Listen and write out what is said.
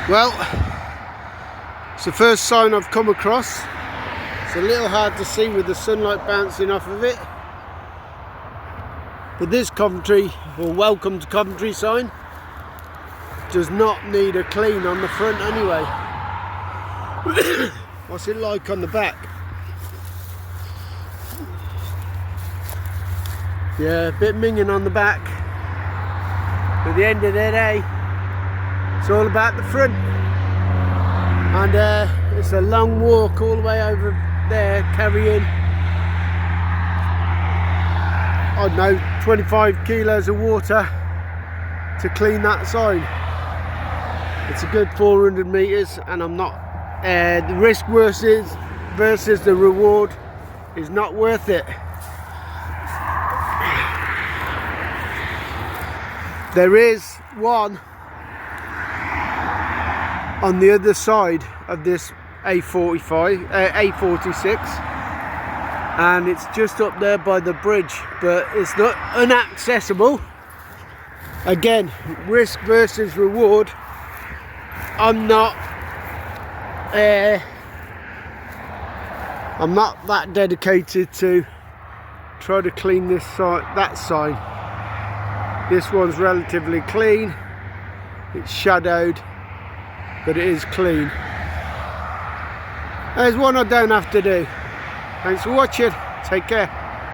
Well, it's the first sign I've come across. It's a little hard to see with the sunlight bouncing off of it. But this Coventry, or Welcome to Coventry sign, does not need a clean on the front anyway. What's it like on the back? Yeah, a bit minging on the back. But at the end of the day, it's all about the front. And it's a long walk all the way over there, carrying, I don't know, 25 kilos of water to clean that sign. It's a good 400 meters, and I'm not, the risk versus the reward is not worth it. There is one on the other side of this A46, and it's just up there by the bridge, but it's not inaccessible. Again, risk versus reward. I'm not that dedicated to try to clean this side, that sign. This one's relatively clean. It's shadowed, but it is clean. There's one I don't have to do. Thanks for watching. Take care.